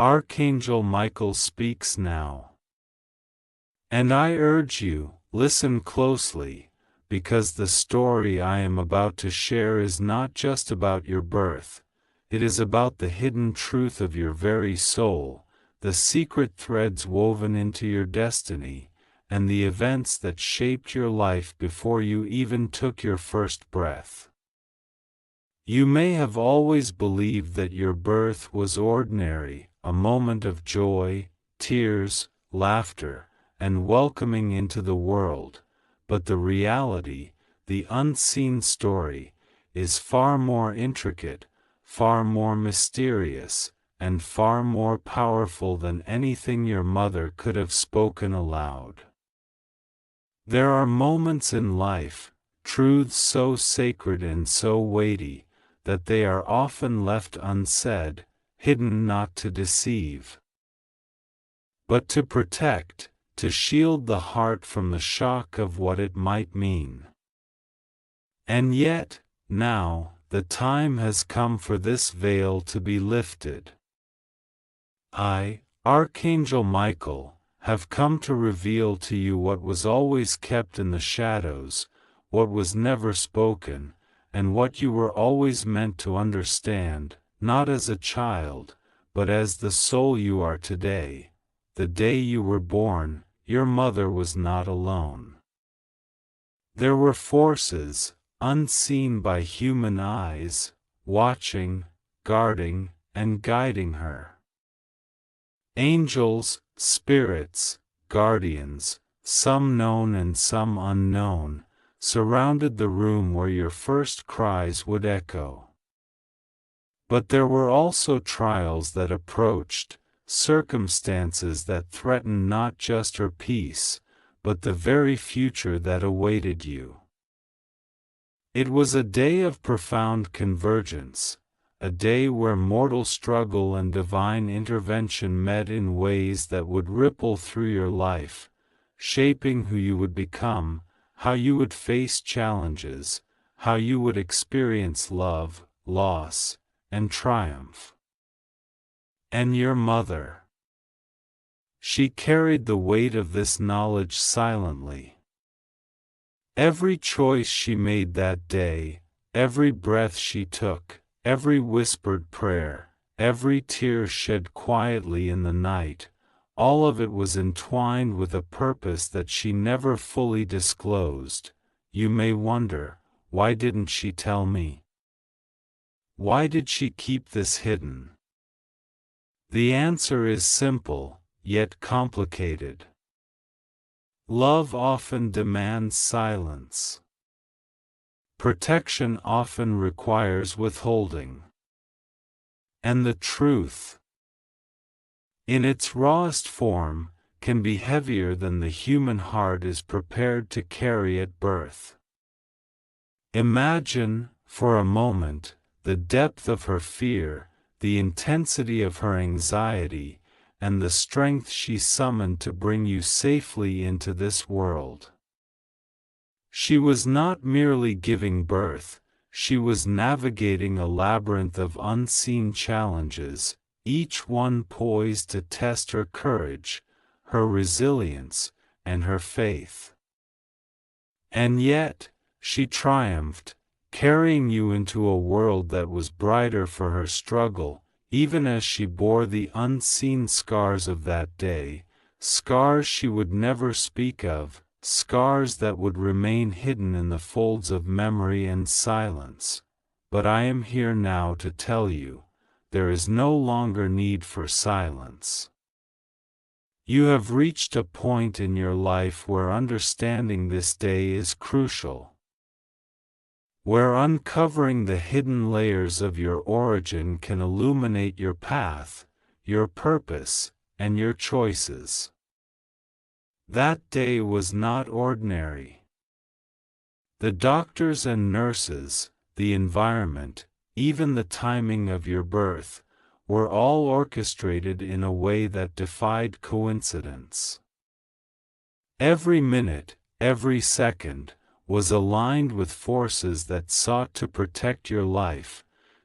Archangel Michael speaks now. And I urge you, listen closely, because the story I am about to share is not just about your birth, it is about the hidden truth of your very soul, the secret threads woven into your destiny, and the events that shaped your life before you even took your first breath. You may have always believed that your birth was ordinary, a moment of joy, tears, laughter, and welcoming into the world, but the reality, the unseen story, is far more intricate, far more mysterious, and far more powerful than anything your mother could have spoken aloud. There are moments in life, truths so sacred and so weighty, that they are often left unsaid, hidden not to deceive, but to protect, to shield the heart from the shock of what it might mean. And yet, now, the time has come for this veil to be lifted. I, Archangel Michael, have come to reveal to you what was always kept in the shadows, what was never spoken, and what you were always meant to understand, not as a child, but as the soul you are today. The day you were born, your mother was not alone. There were forces, unseen by human eyes, watching, guarding, and guiding her. Angels, spirits, guardians, some known and some unknown, surrounded the room where your first cries would echo. But there were also trials that approached, circumstances that threatened not just her peace, but the very future that awaited you. It was a day of profound convergence, a day where mortal struggle and divine intervention met in ways that would ripple through your life, shaping who you would become, how you would face challenges, how you would experience love, loss, and triumph. And your mother. She carried the weight of this knowledge silently. Every choice she made that day, every breath she took, every whispered prayer, every tear shed quietly in the night, all of it was entwined with a purpose that she never fully disclosed. You may wonder, why didn't she tell me? Why did she keep this hidden? The answer is simple, yet complicated. Love often demands silence. Protection often requires withholding. And the truth, in its rawest form, can be heavier than the human heart is prepared to carry at birth. Imagine, for a moment, the depth of her fear, the intensity of her anxiety, and the strength she summoned to bring you safely into this world. She was not merely giving birth, she was navigating a labyrinth of unseen challenges, each one poised to test her courage, her resilience, and her faith. And yet, she triumphed, carrying you into a world that was brighter for her struggle, even as she bore the unseen scars of that day, scars she would never speak of, scars that would remain hidden in the folds of memory and silence. But I am here now to tell you, there is no longer need for silence. You have reached a point in your life where understanding this day is crucial, where uncovering the hidden layers of your origin can illuminate your path, your purpose, and your choices. That day was not ordinary. The doctors and nurses, the environment, even the timing of your birth, were all orchestrated in a way that defied coincidence. Every minute, every second, was aligned with forces that sought to protect your life,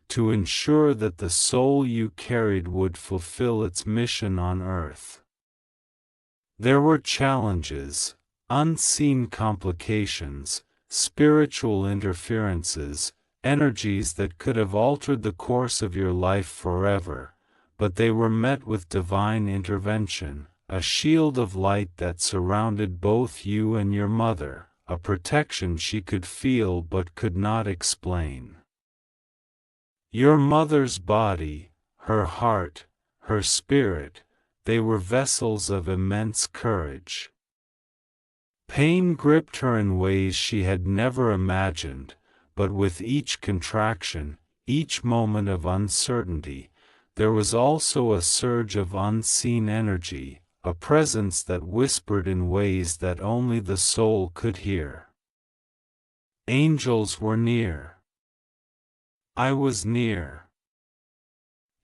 to ensure that the soul you carried would fulfill its mission on earth. There were challenges, unseen complications, spiritual interferences, energies that could have altered the course of your life forever, but they were met with divine intervention, a shield of light that surrounded both you and your mother, a protection she could feel but could not explain. Your mother's body, her heart, her spirit, they were vessels of immense courage. Pain gripped her in ways she had never imagined, but with each contraction, each moment of uncertainty, there was also a surge of unseen energy, a presence that whispered in ways that only the soul could hear. Angels were near. I was near.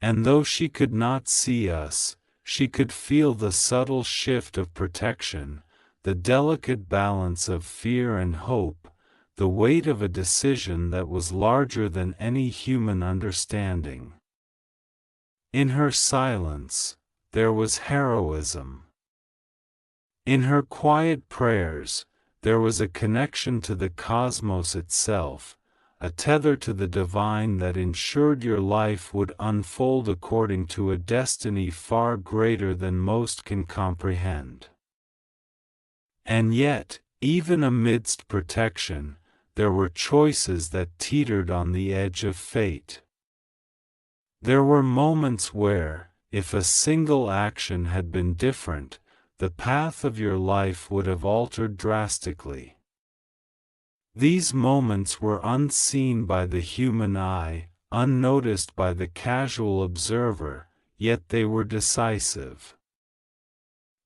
And though she could not see us, she could feel the subtle shift of protection, the delicate balance of fear and hope, the weight of a decision that was larger than any human understanding. In her silence, there was heroism. In her quiet prayers, there was a connection to the cosmos itself, a tether to the divine that ensured your life would unfold according to a destiny far greater than most can comprehend. And yet, even amidst protection, there were choices that teetered on the edge of fate. There were moments where, if a single action had been different, the path of your life would have altered drastically. These moments were unseen by the human eye, unnoticed by the casual observer, yet they were decisive.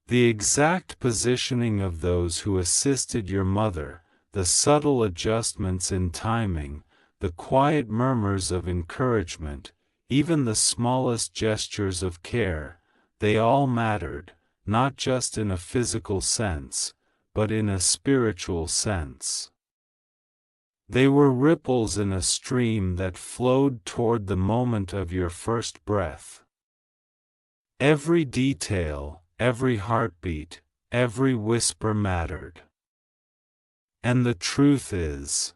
The exact positioning of those who assisted your mother, the subtle adjustments in timing, the quiet murmurs of encouragement, even the smallest gestures of care, they all mattered, not just in a physical sense, but in a spiritual sense. They were ripples in a stream that flowed toward the moment of your first breath. Every detail, every heartbeat, every whisper mattered. And the truth is,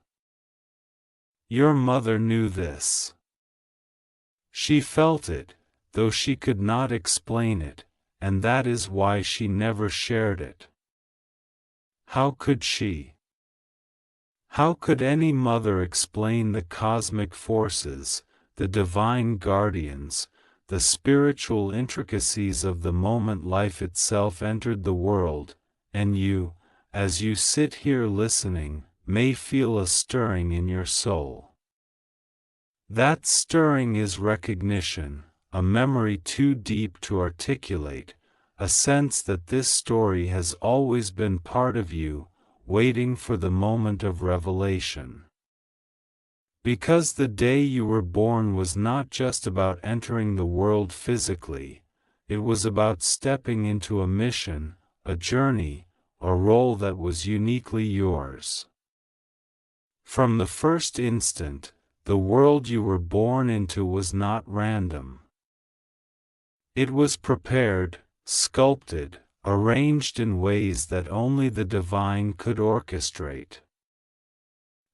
your mother knew this. She felt it, though she could not explain it, and that is why she never shared it. How could she? How could any mother explain the cosmic forces, the divine guardians, the spiritual intricacies of the moment life itself entered the world, and you, as you sit here listening, may feel a stirring in your soul? That stirring is recognition, a memory too deep to articulate, a sense that this story has always been part of you, waiting for the moment of revelation. Because the day you were born was not just about entering the world physically, it was about stepping into a mission, a journey, a role that was uniquely yours. From the first instant, the world you were born into was not random. It was prepared, sculpted, arranged in ways that only the divine could orchestrate.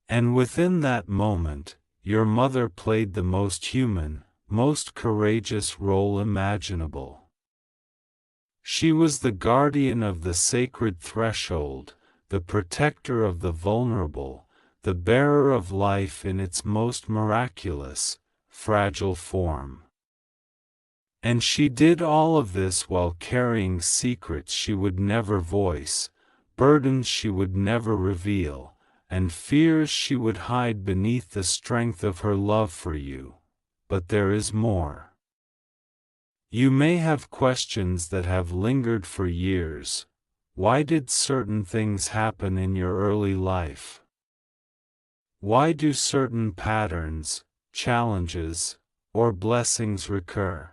And within that moment, your mother played the most human, most courageous role imaginable. She was the guardian of the sacred threshold, the protector of the vulnerable, the bearer of life in its most miraculous, fragile form. And she did all of this while carrying secrets she would never voice, burdens she would never reveal, and fears she would hide beneath the strength of her love for you. But there is more. You may have questions that have lingered for years. Why did certain things happen in your early life? Why do certain patterns, challenges, or blessings recur?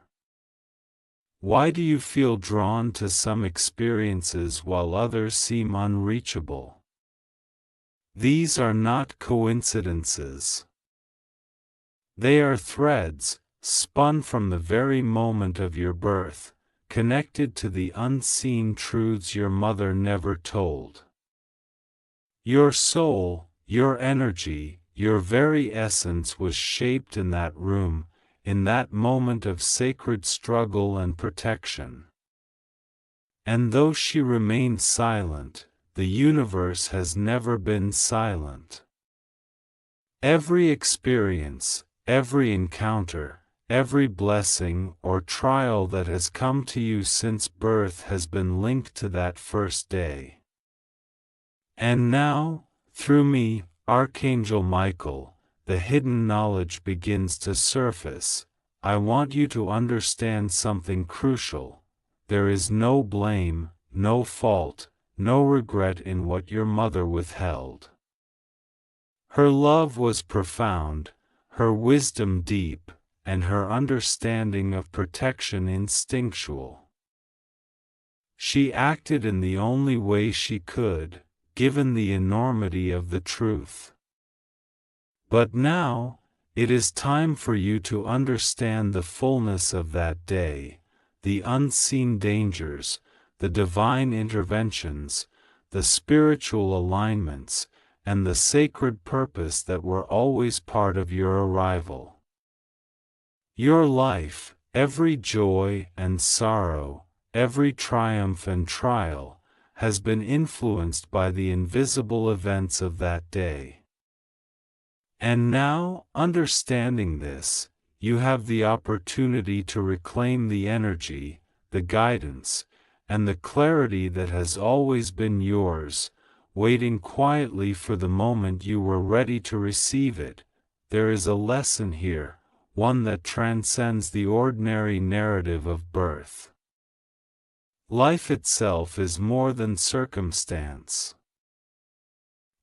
Why do you feel drawn to some experiences while others seem unreachable? These are not coincidences. They are threads, spun from the very moment of your birth, connected to the unseen truths your mother never told. Your soul, your energy, your very essence was shaped in that room, in that moment of sacred struggle and protection. And though she remained silent, the universe has never been silent. Every experience, every encounter, every blessing or trial that has come to you since birth has been linked to that first day. And now, through me, Archangel Michael, the hidden knowledge begins to surface. I want you to understand something crucial. There is no blame, no fault, no regret in what your mother withheld. Her love was profound, her wisdom deep, and her understanding of protection instinctual. She acted in the only way she could, given the enormity of the truth. But now, it is time for you to understand the fullness of that day, the unseen dangers, the divine interventions, the spiritual alignments, and the sacred purpose that were always part of your arrival. Your life, every joy and sorrow, every triumph and trial, has been influenced by the invisible events of that day. And now, understanding this, you have the opportunity to reclaim the energy, the guidance, and the clarity that has always been yours, waiting quietly for the moment you were ready to receive it. There is a lesson here, one that transcends the ordinary narrative of birth. Life itself is more than circumstance.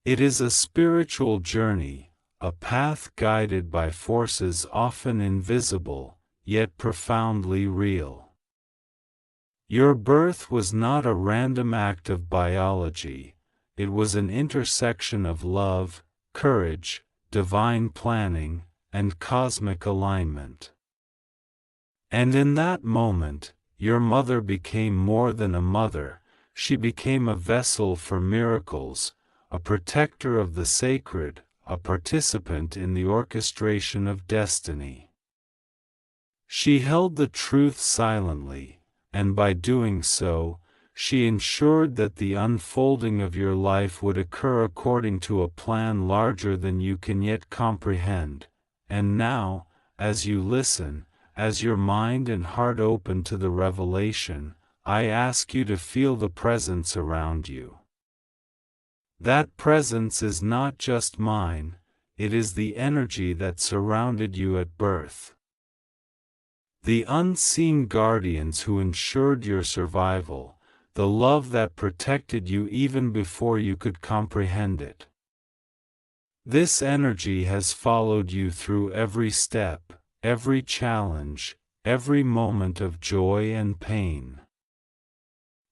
It is a spiritual journey, a path guided by forces often invisible, yet profoundly real. Your birth was not a random act of biology, it was an intersection of love, courage, divine planning, and cosmic alignment. And in that moment, your mother became more than a mother, she became a vessel for miracles, a protector of the sacred, a participant in the orchestration of destiny. She held the truth silently, and by doing so, she ensured that the unfolding of your life would occur according to a plan larger than you can yet comprehend. And now, as you listen, as your mind and heart open to the revelation, I ask you to feel the presence around you. That presence is not just mine, it is the energy that surrounded you at birth. The unseen guardians who ensured your survival, the love that protected you even before you could comprehend it. This energy has followed you through every step, every challenge, every moment of joy and pain.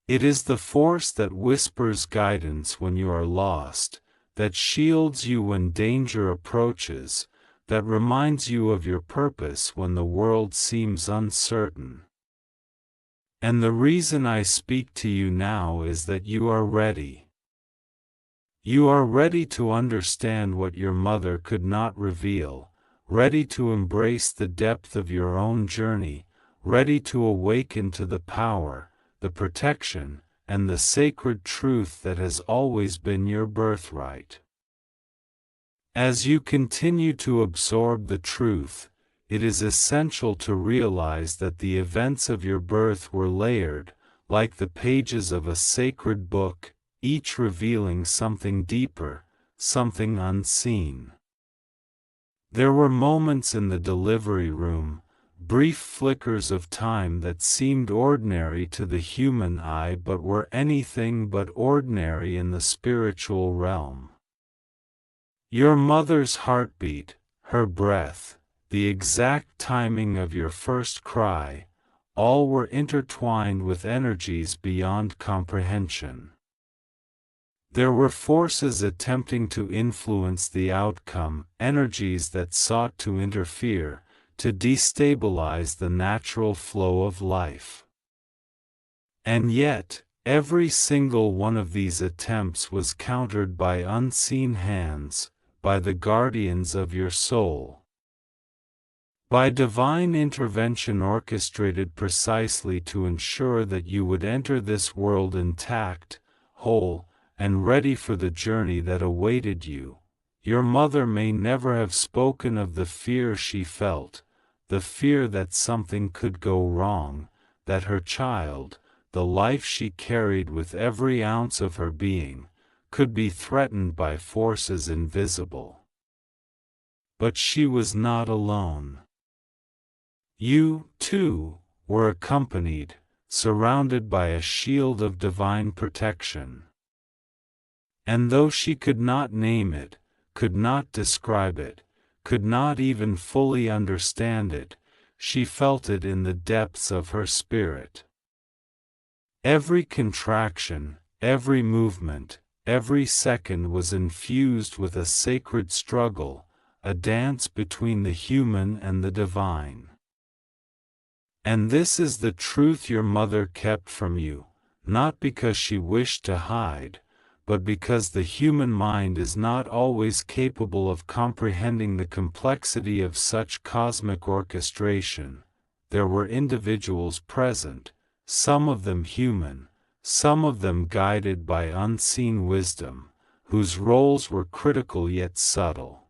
It is the force that whispers guidance when you are lost, that shields you when danger approaches, that reminds you of your purpose when the world seems uncertain. And the reason I speak to you now is that you are ready. You are ready to understand what your mother could not reveal, ready to embrace the depth of your own journey, ready to awaken to the power, the protection, and the sacred truth that has always been your birthright. As you continue to absorb the truth, it is essential to realize that the events of your birth were layered, like the pages of a sacred book, each revealing something deeper, something unseen. There were moments in the delivery room, brief flickers of time that seemed ordinary to the human eye but were anything but ordinary in the spiritual realm. Your mother's heartbeat, her breath, the exact timing of your first cry, all were intertwined with energies beyond comprehension. There were forces attempting to influence the outcome, energies that sought to interfere, to destabilize the natural flow of life. And yet, every single one of these attempts was countered by unseen hands, by the guardians of your soul. By divine intervention orchestrated precisely to ensure that you would enter this world intact, whole, and ready for the journey that awaited you. Your mother may never have spoken of the fear she felt, the fear that something could go wrong, that her child, the life she carried with every ounce of her being, could be threatened by forces invisible. But she was not alone. You, too, were accompanied, surrounded by a shield of divine protection. And though she could not name it, could not describe it, could not even fully understand it, she felt it in the depths of her spirit. Every contraction, every movement, every second was infused with a sacred struggle, a dance between the human and the divine. And this is the truth your mother kept from you, not because she wished to hide, but because the human mind is not always capable of comprehending the complexity of such cosmic orchestration. There were individuals present, some of them human, some of them guided by unseen wisdom, whose roles were critical yet subtle.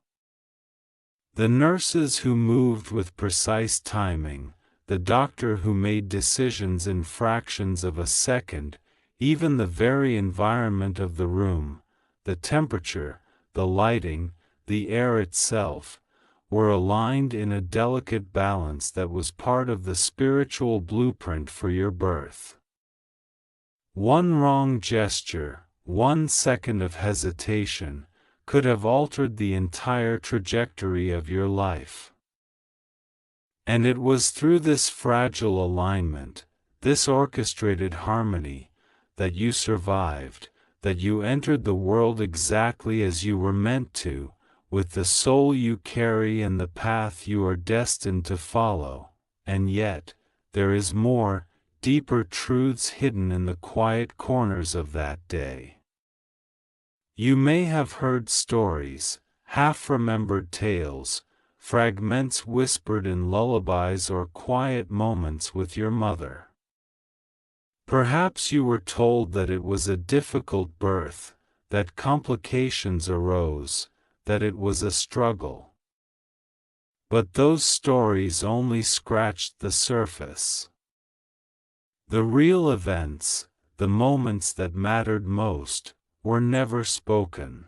The nurses who moved with precise timing, the doctor who made decisions in fractions of a second, even the very environment of the room, the temperature, the lighting, the air itself, were aligned in a delicate balance that was part of the spiritual blueprint for your birth. One wrong gesture, 1 second of hesitation, could have altered the entire trajectory of your life. And it was through this fragile alignment, this orchestrated harmony, that you survived, that you entered the world exactly as you were meant to, with the soul you carry and the path you are destined to follow. And yet, there is more, deeper truths hidden in the quiet corners of that day. You may have heard stories, half-remembered tales, fragments whispered in lullabies or quiet moments with your mother. Perhaps you were told that it was a difficult birth, that complications arose, that it was a struggle. But those stories only scratched the surface. The real events, the moments that mattered most, were never spoken.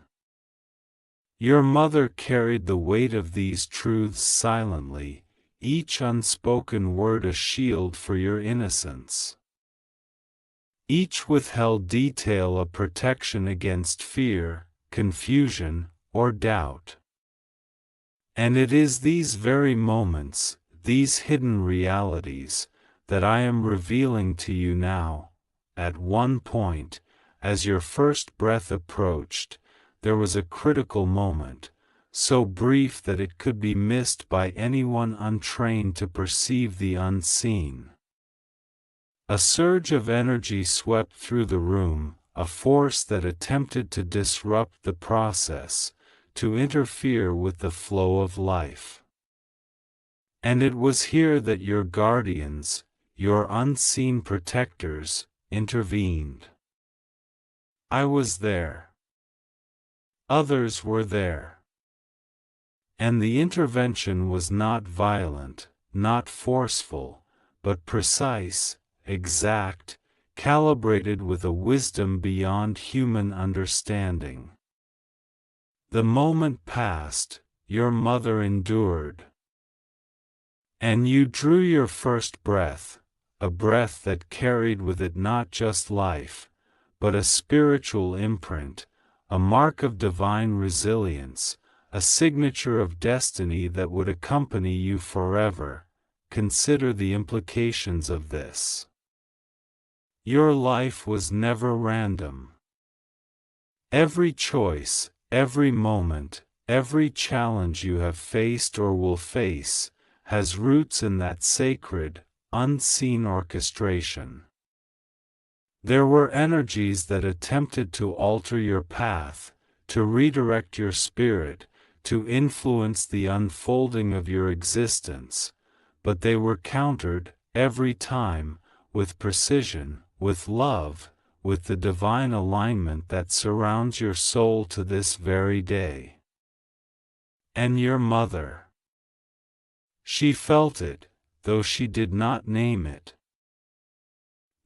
Your mother carried the weight of these truths silently, each unspoken word a shield for your innocence. Each withheld detail a protection against fear, confusion, or doubt. And it is these very moments, these hidden realities, that I am revealing to you now. At one point, as your first breath approached, there was a critical moment, so brief that it could be missed by anyone untrained to perceive the unseen. A surge of energy swept through the room, a force that attempted to disrupt the process, to interfere with the flow of life. And it was here that your guardians, your unseen protectors, intervened. I was there. Others were there. And the intervention was not violent, not forceful, but precise, exact, calibrated with a wisdom beyond human understanding. The moment passed, your mother endured. And you drew your first breath, a breath that carried with it not just life, but a spiritual imprint, a mark of divine resilience, a signature of destiny that would accompany you forever. Consider the implications of this. Your life was never random. Every choice, every moment, every challenge you have faced or will face, has roots in that sacred, unseen orchestration. There were energies that attempted to alter your path, to redirect your spirit, to influence the unfolding of your existence, but they were countered, every time, with precision, with love, with the divine alignment that surrounds your soul to this very day. And your mother. She felt it, though she did not name it,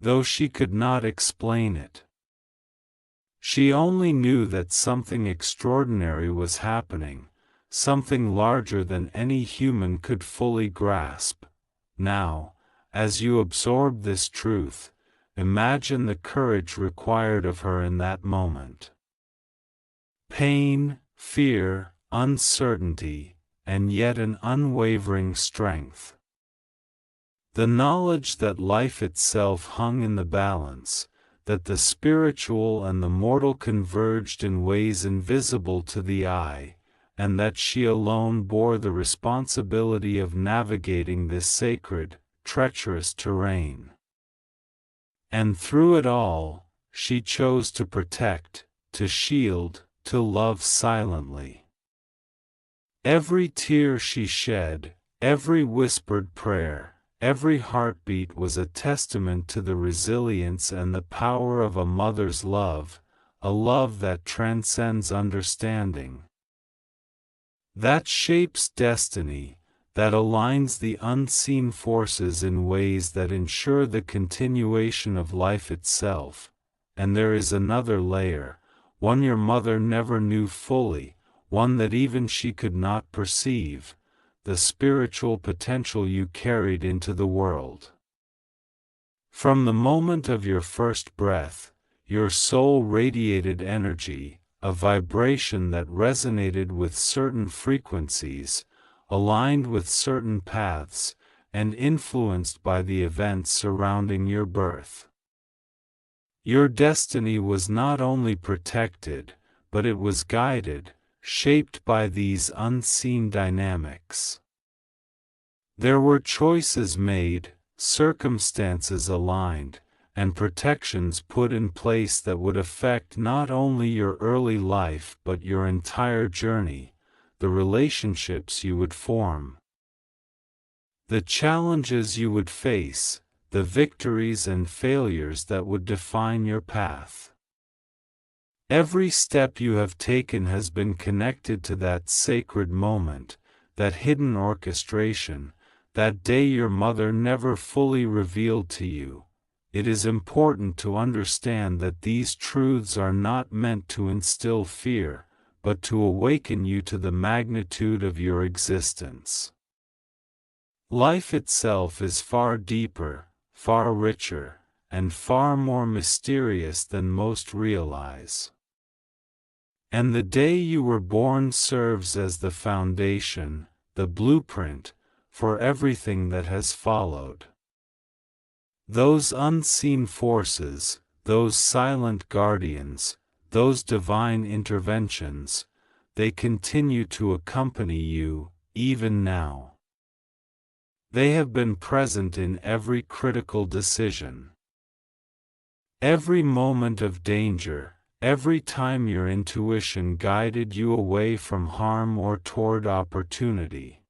though she could not explain it. She only knew that something extraordinary was happening, something larger than any human could fully grasp. Now, as you absorb this truth, imagine the courage required of her in that moment. Pain, fear, uncertainty, and yet an unwavering strength. The knowledge that life itself hung in the balance, that the spiritual and the mortal converged in ways invisible to the eye, and that she alone bore the responsibility of navigating this sacred, treacherous terrain. And through it all, she chose to protect, to shield, to love silently. Every tear she shed, every whispered prayer, every heartbeat was a testament to the resilience and the power of a mother's love, a love that transcends understanding, that shapes destiny, that aligns the unseen forces in ways that ensure the continuation of life itself. And there is another layer, one your mother never knew fully, one that even she could not perceive, the spiritual potential you carried into the world. From the moment of your first breath, your soul radiated energy, a vibration that resonated with certain frequencies, aligned with certain paths, and influenced by the events surrounding your birth. Your destiny was not only protected, but it was guided, shaped by these unseen dynamics. There were choices made, circumstances aligned, and protections put in place that would affect not only your early life but your entire journey, the relationships you would form, the challenges you would face, the victories and failures that would define your path. Every step you have taken has been connected to that sacred moment, that hidden orchestration, that day your mother never fully revealed to you. It is important to understand that these truths are not meant to instill fear, but to awaken you to the magnitude of your existence. Life itself is far deeper, far richer, and far more mysterious than most realize. And the day you were born serves as the foundation, the blueprint, for everything that has followed. Those unseen forces, those silent guardians, those divine interventions, they continue to accompany you, even now. They have been present in every critical decision. Every moment of danger, every time your intuition guided you away from harm or toward opportunity.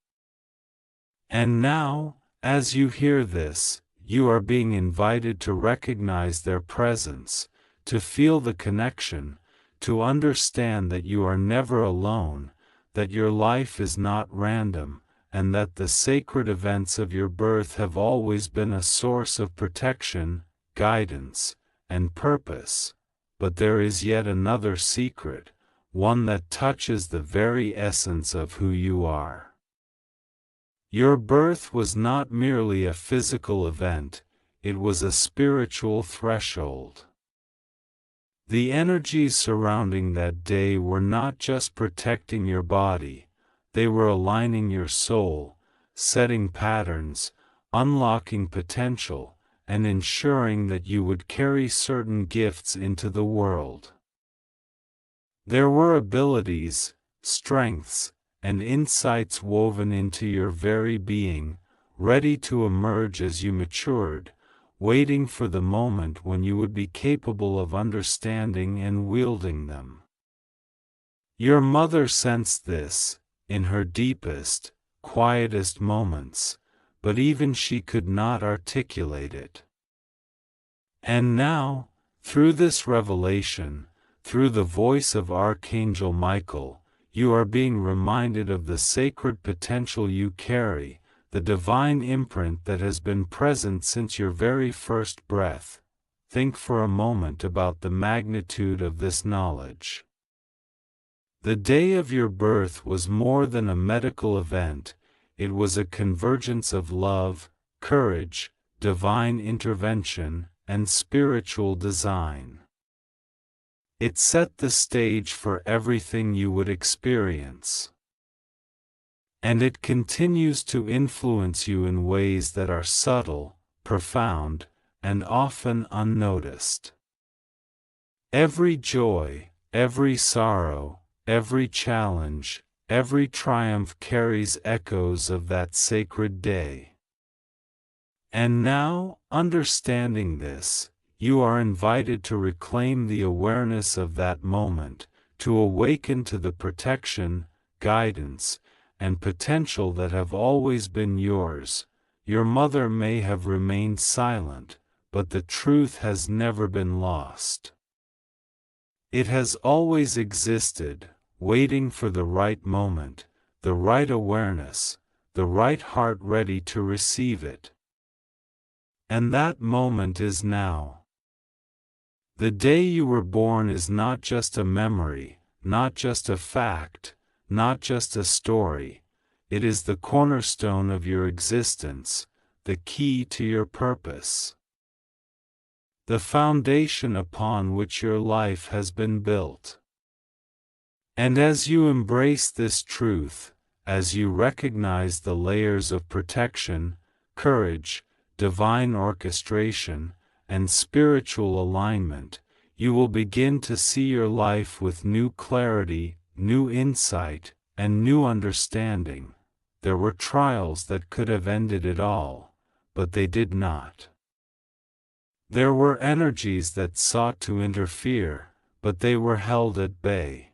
And now, as you hear this, you are being invited to recognize their presence, to feel the connection, to understand that you are never alone, that your life is not random, and that the sacred events of your birth have always been a source of protection, guidance, and purpose. But there is yet another secret, one that touches the very essence of who you are. Your birth was not merely a physical event, it was a spiritual threshold. The energies surrounding that day were not just protecting your body, they were aligning your soul, setting patterns, unlocking potential, and ensuring that you would carry certain gifts into the world. There were abilities, strengths, and insights woven into your very being, ready to emerge as you matured, waiting for the moment when you would be capable of understanding and wielding them. Your mother sensed this, in her deepest, quietest moments, but even she could not articulate it. And now, through this revelation, through the voice of Archangel Michael, you are being reminded of the sacred potential you carry, the divine imprint that has been present since your very first breath. Think for a moment about the magnitude of this knowledge. The day of your birth was more than a medical event, it was a convergence of love, courage, divine intervention, and spiritual design. It set the stage for everything you would experience. And it continues to influence you in ways that are subtle, profound, and often unnoticed. Every joy, every sorrow, every challenge, every triumph carries echoes of that sacred day. And now, understanding this, you are invited to reclaim the awareness of that moment, to awaken to the protection, guidance, and potential that have always been yours. Your mother may have remained silent, but the truth has never been lost. It has always existed, waiting for the right moment, the right awareness, the right heart ready to receive it. And that moment is now. The day you were born is not just a memory, not just a fact, not just a story. It is the cornerstone of your existence, the key to your purpose. The foundation upon which your life has been built. And as you embrace this truth, as you recognize the layers of protection, courage, divine orchestration, and spiritual alignment, you will begin to see your life with new clarity, new insight, and new understanding. There were trials that could have ended it all, but they did not. There were energies that sought to interfere, but they were held at bay.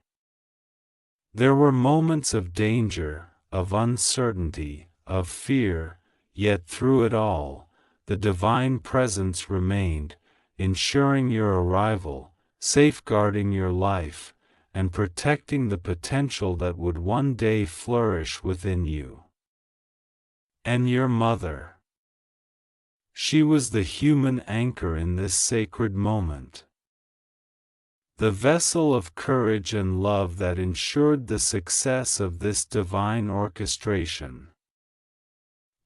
There were moments of danger, of uncertainty, of fear, yet through it all, the divine presence remained, ensuring your arrival, safeguarding your life, and protecting the potential that would one day flourish within you. And your mother. She was the human anchor in this sacred moment. The vessel of courage and love that ensured the success of this divine orchestration.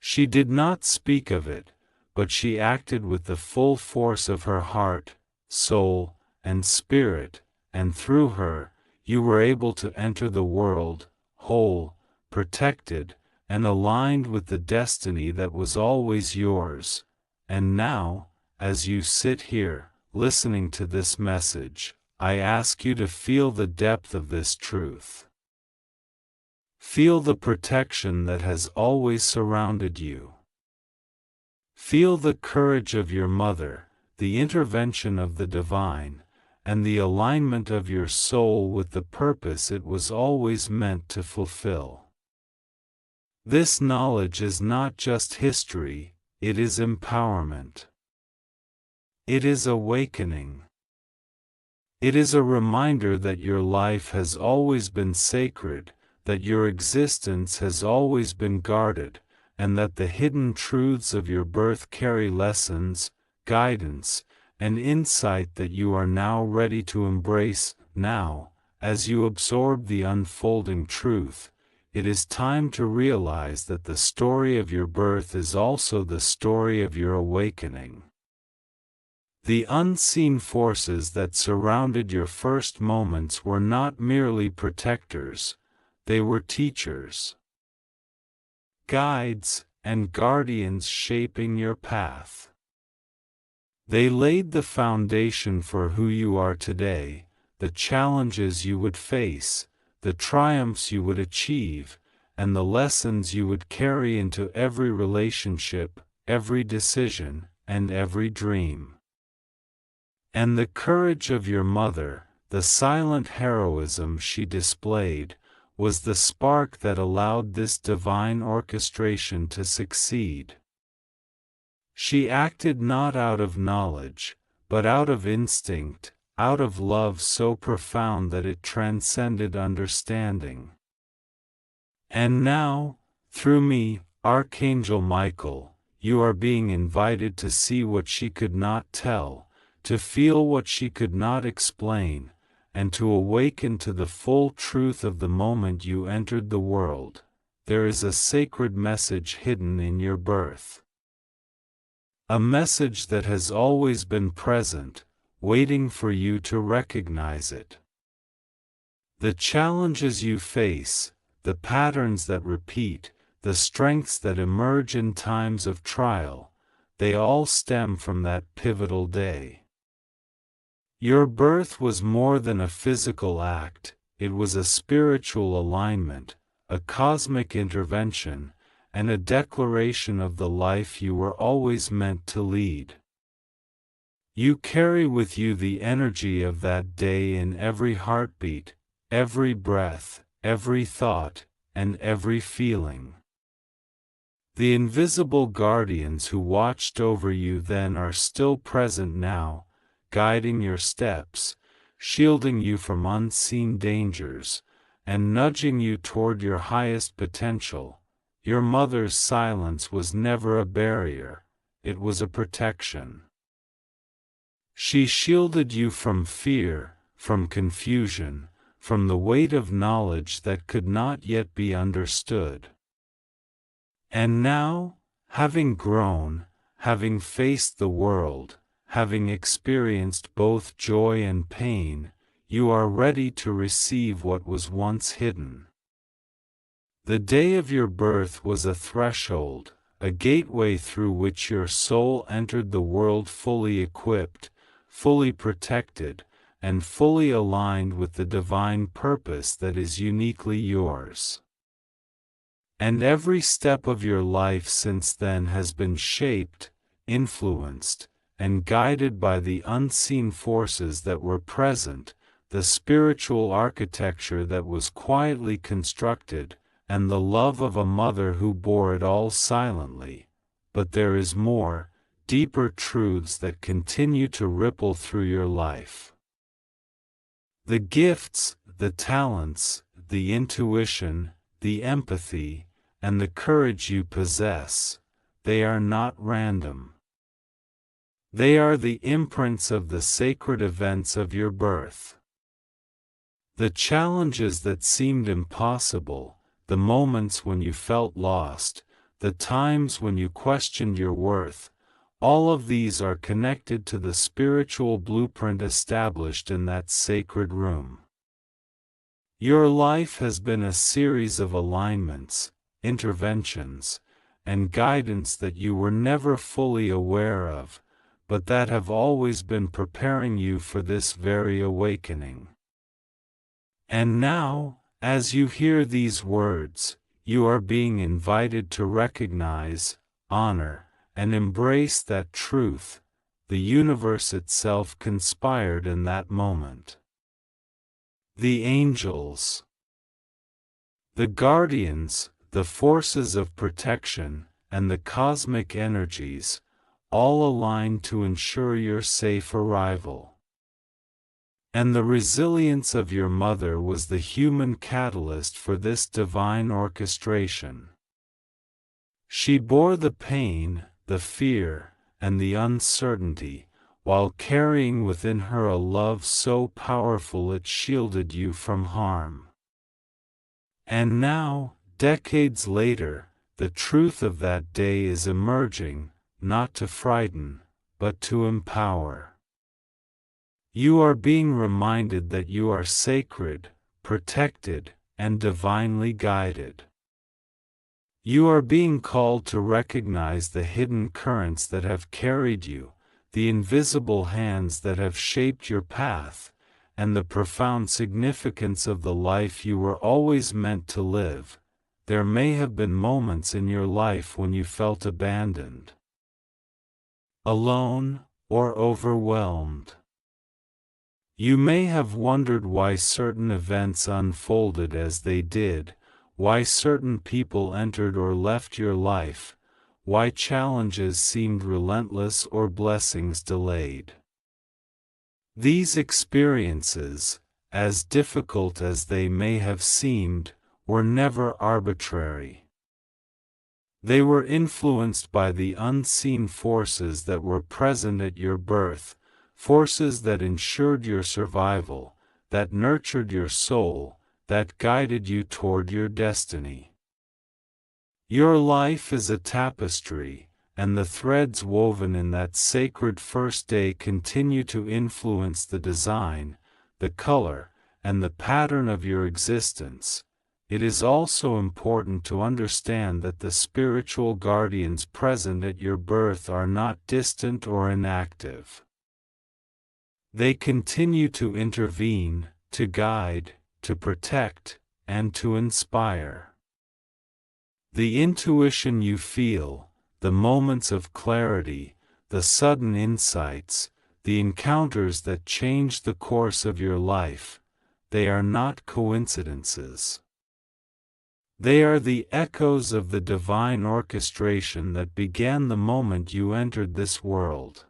She did not speak of it, but she acted with the full force of her heart, soul, and spirit, and through her, you were able to enter the world, whole, protected, and aligned with the destiny that was always yours. And now, as you sit here, listening to this message, I ask you to feel the depth of this truth. Feel the protection that has always surrounded you. Feel the courage of your mother, the intervention of the divine, and the alignment of your soul with the purpose it was always meant to fulfill. This knowledge is not just history, it is empowerment. It is awakening. It is a reminder that your life has always been sacred, that your existence has always been guarded, and that the hidden truths of your birth carry lessons, guidance, and insight that you are now ready to embrace. Now, as you absorb the unfolding truth, it is time to realize that the story of your birth is also the story of your awakening. The unseen forces that surrounded your first moments were not merely protectors, they were teachers, guides, and guardians shaping your path. They laid the foundation for who you are today, the challenges you would face, the triumphs you would achieve, and the lessons you would carry into every relationship, every decision, and every dream. And the courage of your mother, the silent heroism she displayed, was the spark that allowed this divine orchestration to succeed. She acted not out of knowledge, but out of instinct, out of love so profound that it transcended understanding. And now, through me, Archangel Michael, you are being invited to see what she could not tell, to feel what she could not explain, and to awaken to the full truth of the moment you entered the world. There is a sacred message hidden in your birth. A message that has always been present, waiting for you to recognize it. The challenges you face, the patterns that repeat, the strengths that emerge in times of trial, they all stem from that pivotal day. Your birth was more than a physical act, it was a spiritual alignment, a cosmic intervention, and a declaration of the life you were always meant to lead. You carry with you the energy of that day in every heartbeat, every breath, every thought, and every feeling. The invisible guardians who watched over you then are still present now, guiding your steps, shielding you from unseen dangers, and nudging you toward your highest potential. Your mother's silence was never a barrier, it was a protection. She shielded you from fear, from confusion, from the weight of knowledge that could not yet be understood. And now, having grown, having faced the world, having experienced both joy and pain, you are ready to receive what was once hidden. The day of your birth was a threshold, a gateway through which your soul entered the world fully equipped, fully protected, and fully aligned with the divine purpose that is uniquely yours. And every step of your life since then has been shaped, influenced, and guided by the unseen forces that were present, the spiritual architecture that was quietly constructed, and the love of a mother who bore it all silently. But there is more, deeper truths that continue to ripple through your life. The gifts, the talents, the intuition, the empathy, and the courage you possess, they are not random. They are the imprints of the sacred events of your birth. The challenges that seemed impossible, the moments when you felt lost, the times when you questioned your worth, all of these are connected to the spiritual blueprint established in that sacred room. Your life has been a series of alignments, interventions, and guidance that you were never fully aware of, but that have always been preparing you for this very awakening. And now, as you hear these words, you are being invited to recognize, honor, and embrace that truth. The universe itself conspired in that moment. The angels, the guardians, the forces of protection, and the cosmic energies, all aligned to ensure your safe arrival. And the resilience of your mother was the human catalyst for this divine orchestration. She bore the pain, the fear, and the uncertainty, while carrying within her a love so powerful it shielded you from harm. And now, decades later, the truth of that day is emerging, not to frighten, but to empower. You are being reminded that you are sacred, protected, and divinely guided. You are being called to recognize the hidden currents that have carried you, the invisible hands that have shaped your path, and the profound significance of the life you were always meant to live. There may have been moments in your life when you felt abandoned, alone, or overwhelmed. You may have wondered why certain events unfolded as they did, why certain people entered or left your life, why challenges seemed relentless or blessings delayed. These experiences, as difficult as they may have seemed, were never arbitrary. They were influenced by the unseen forces that were present at your birth, forces that ensured your survival, that nurtured your soul, that guided you toward your destiny. Your life is a tapestry, and the threads woven in that sacred first day continue to influence the design, the color, and the pattern of your existence. It is also important to understand that the spiritual guardians present at your birth are not distant or inactive. They continue to intervene, to guide, to protect, and to inspire. The intuition you feel, the moments of clarity, the sudden insights, the encounters that change the course of your life, they are not coincidences. They are the echoes of the divine orchestration that began the moment you entered this world.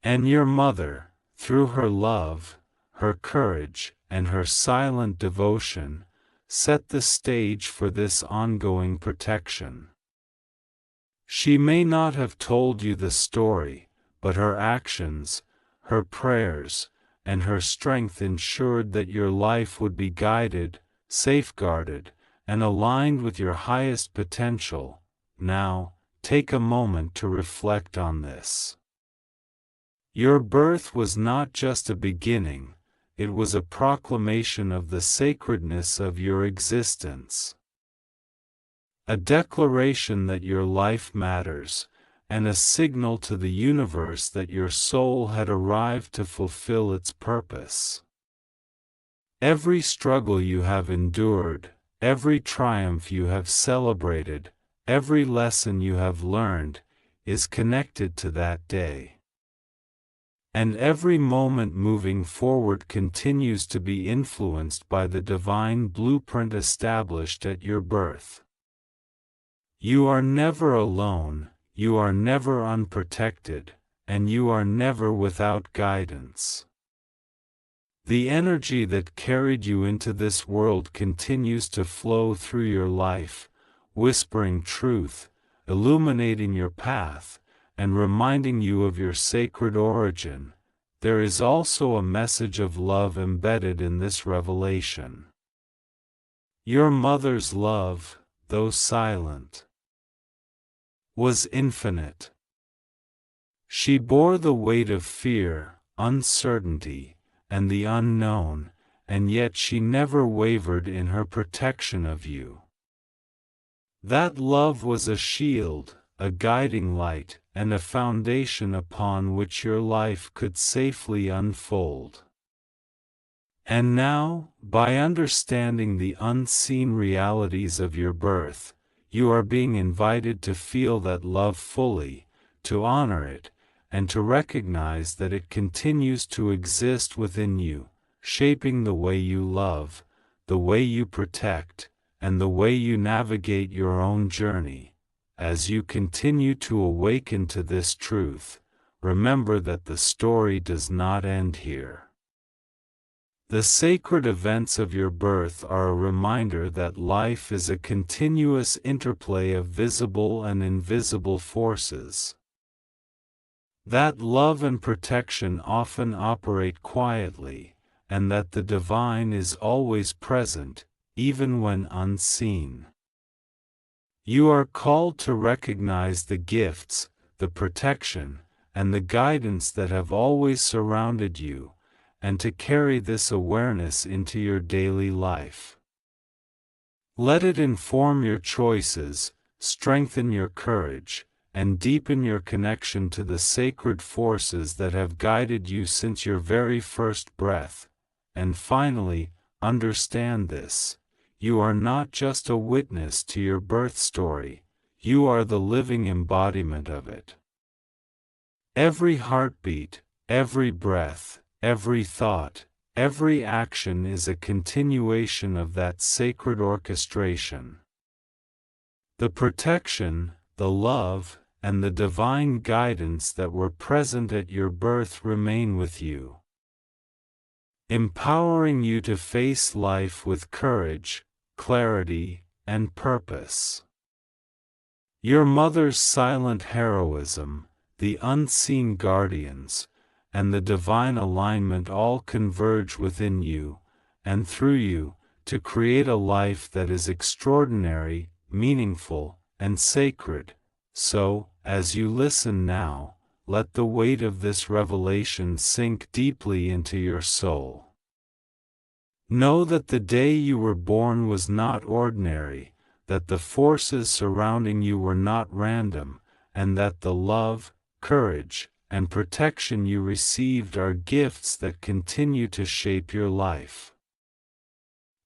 And your mother, through her love, her courage, and her silent devotion, set the stage for this ongoing protection. She may not have told you the story, but her actions, her prayers, and her strength ensured that your life would be guided, safeguarded, and aligned with your highest potential. Now, take a moment to reflect on this. Your birth was not just a beginning, it was a proclamation of the sacredness of your existence. A declaration that your life matters, and a signal to the universe that your soul had arrived to fulfill its purpose. Every struggle you have endured, every triumph you have celebrated, every lesson you have learned, is connected to that day. And every moment moving forward continues to be influenced by the divine blueprint established at your birth. You are never alone, you are never unprotected, and you are never without guidance. The energy that carried you into this world continues to flow through your life, whispering truth, illuminating your path, and reminding you of your sacred origin. There is also a message of love embedded in this revelation. Your mother's love, though silent, was infinite. She bore the weight of fear, uncertainty, and the unknown, and yet she never wavered in her protection of you. That love was a shield, a guiding light, and a foundation upon which your life could safely unfold. And now, by understanding the unseen realities of your birth, you are being invited to feel that love fully, to honor it, and to recognize that it continues to exist within you, shaping the way you love, the way you protect, and the way you navigate your own journey. As you continue to awaken to this truth, remember that the story does not end here. The sacred events of your birth are a reminder that life is a continuous interplay of visible and invisible forces. That love and protection often operate quietly, and that the divine is always present, even when unseen. You are called to recognize the gifts, the protection, and the guidance that have always surrounded you, and to carry this awareness into your daily life. Let it inform your choices, strengthen your courage, and deepen your connection to the sacred forces that have guided you since your very first breath. And finally, understand this: you are not just a witness to your birth story, you are the living embodiment of it. Every heartbeat, every breath, every thought, every action is a continuation of that sacred orchestration. The protection, the love, and the divine guidance that were present at your birth remain with you, empowering you to face life with courage, clarity, and purpose. Your mother's silent heroism, the unseen guardians, and the divine alignment all converge within you, and through you, to create a life that is extraordinary, meaningful, and sacred. So, as you listen now, let the weight of this revelation sink deeply into your soul. Know that the day you were born was not ordinary, that the forces surrounding you were not random, and that the love, courage, and protection you received are gifts that continue to shape your life.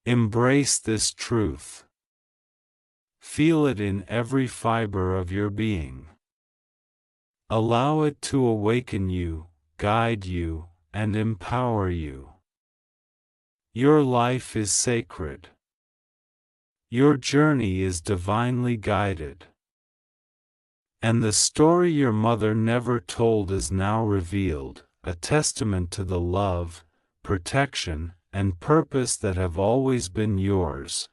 Embrace this truth. Feel it in every fiber of your being. Allow it to awaken you, guide you, and empower you. Your life is sacred. Your journey is divinely guided. And the story your mother never told is now revealed, a testament to the love, protection, and purpose that have always been yours.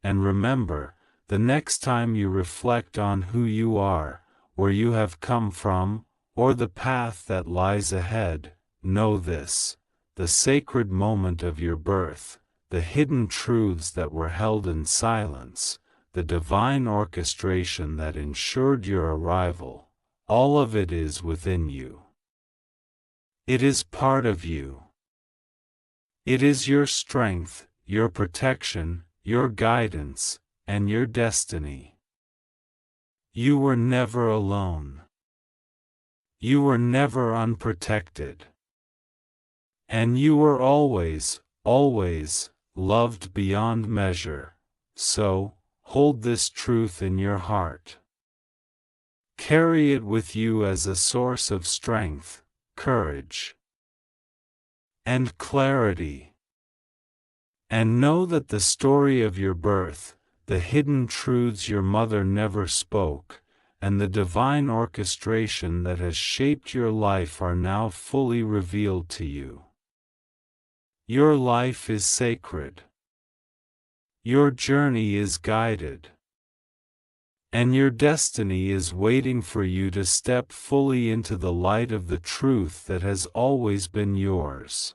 And remember, the next time you reflect on who you are, where you have come from, or the path that lies ahead, know this: the sacred moment of your birth, the hidden truths that were held in silence, the divine orchestration that ensured your arrival, all of it is within you. It is part of you. It is your strength, your protection, your guidance, and your destiny. You were never alone. You were never unprotected. And you were always, always, loved beyond measure. So, hold this truth in your heart. Carry it with you as a source of strength, courage, and clarity. And know that the story of your birth, the hidden truths your mother never spoke, and the divine orchestration that has shaped your life are now fully revealed to you. Your life is sacred. Your journey is guided. And your destiny is waiting for you to step fully into the light of the truth that has always been yours.